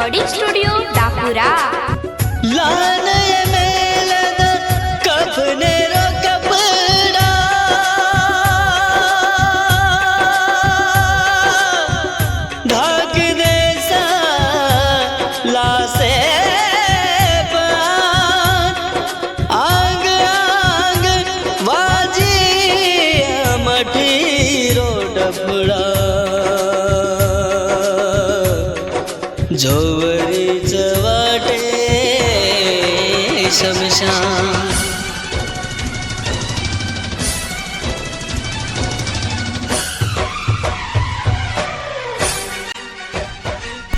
Recording studio Dapura. लान ये मेलद कपने row कपड़ा ढाक दे सा लासे आंग आंग वाजी मठी रो डबड़ा जोवरीच वाटे शमशान।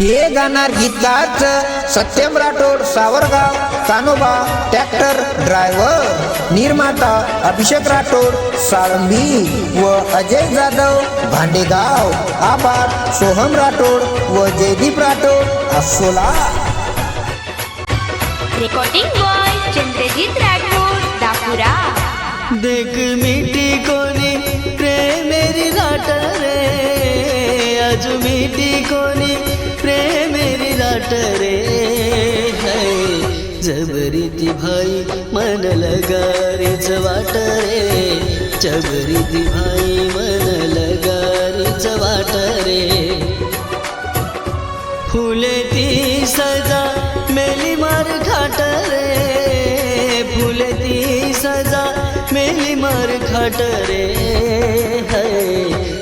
हे गाणार गीतकार सत्यम राठोड, सावरगाव, कानोबा ट्रॅक्टर ड्रायव्हर, निर्माता अभिषेक राठोड साळंबी व अजय जाधव भांडेगाव, आभार सोहम राठोड व जयदीप राठोड अस्सोला। Recording boy Chandrajeet Rathod Dapura. देख मिठी कोनी प्रेम मेरी राट रे, आज मिठी कोनी प्रेम मेरी राट रे है। जबरीती भाई मन लगारीच वाट रे, जबरीती भाई मन लगारीच वाट रे। फुले ती सजा मेली मार खाट रे, फुले ती सजा मेली मार खाट रे है।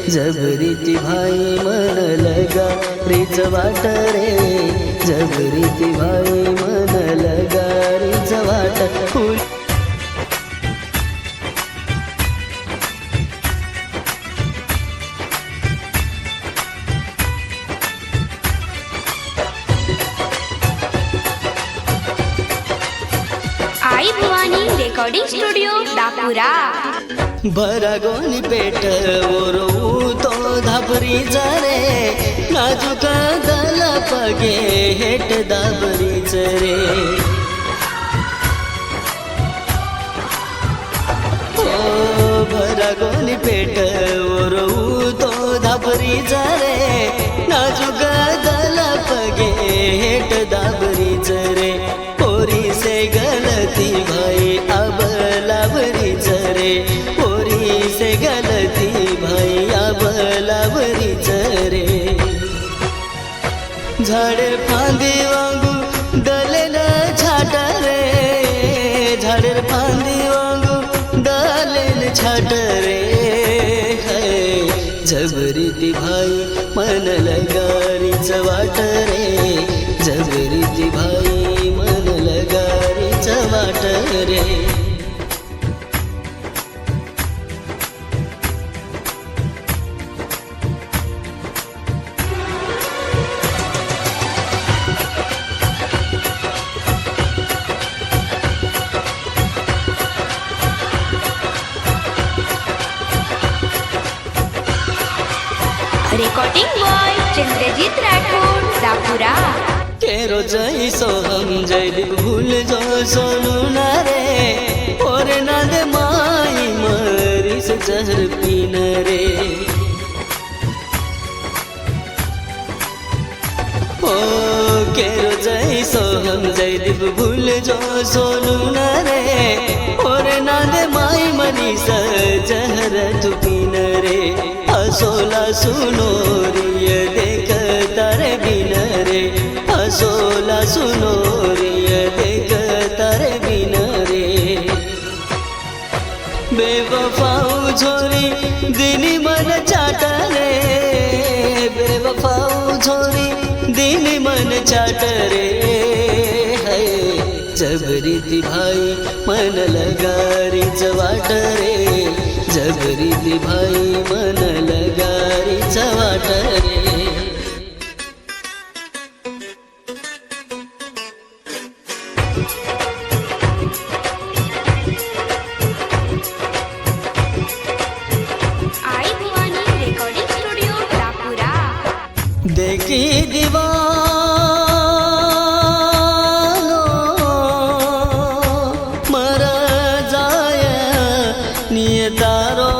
जबरीती भाई मन लगा रीच वाट रे, जबरीती भाई मन लगा रीच वाट। फुल आई भवानी रेकॉर्डिंग स्टुडिओ दापुरा। भरागोनी पेट ओरो तो धाबरी जरे, नाजूक दला पगे हेट दाबरी जरे। ओ भरागोनी पेट ओरो तो धाबरी जरे, नाजूक दला पगे हेट दाबरी जरे। पोरी से गलती भाई अब लाबरी जरे, पोरी से गलती भाई अब लाबरी जरे। झाडे फांदी वांगू दले न छाट रे, झाडे फांदी वांगू दले न छाट रे है। जबरीती भाई मन लगारीच वाट रे, जबरीती भाई मन लगारीच वाट रे। Recording boy Chandrajeet Rathod Dapura. केरो जई सोहम जयदीप भूल जो सोनू ना रे, और ना दे माई मरीस जहर पीन रे। ओ केरो जई सोहम जयदीप भूल जो सोनू ना रे, और ना दे माई मरीस जहर तू पीन रे। असोला सुनो रिय देख तारे बिन रे, असोला सुनो रिय देख तारे बिन रे। बेवफाऊ झोरी दिनी मन चाट रे, बेवफाऊ झोरी दिनी मन चाट रे है। जबरीती भाई मन लगारीच वाट रे, जबरीती भाई मन लगारीच वाट रे। आई भवानी रेकॉर्डिंग स्टुडिओ दापुरा। देखी दीवानो मर जाय नियतारो,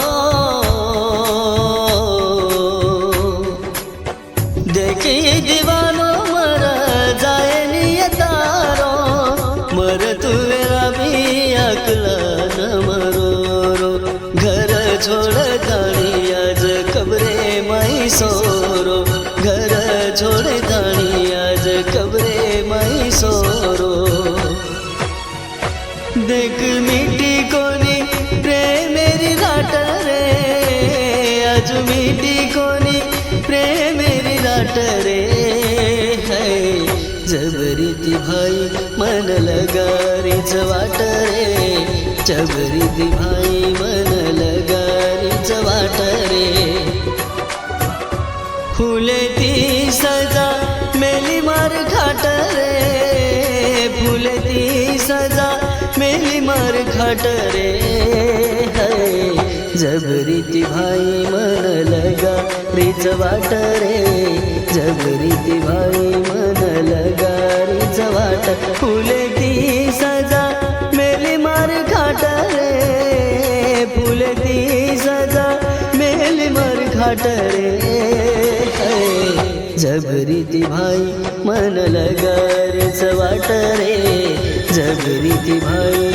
देखी दीवानो मर आकला न मरो घर छोड़ धाणी आज कबरे माई सोरो घर छोड़ धाणी आज कबरे माई सोरो देख मिट्टी कोनी प्रेमेरी राट रे आज मिट्टी कोनी प्रेमेरी राट रे है जबरीती भाई मन लगारीच वाट रे जबरीती भाई मन लगारीच वाट रे फुले ती सजा मेली मार घाट रे फुले ती सजा मेली मार घाट रे है जबरीती भाई मन लगा रिच वाट रे जबरीती भाई मन लगा रिच वाट फुले ती सजा मेली मार घाट रे फुले ती सजा मेली मार घाट रे जबरीती भाई मन लगा रिच वाट रे जबरीती भाई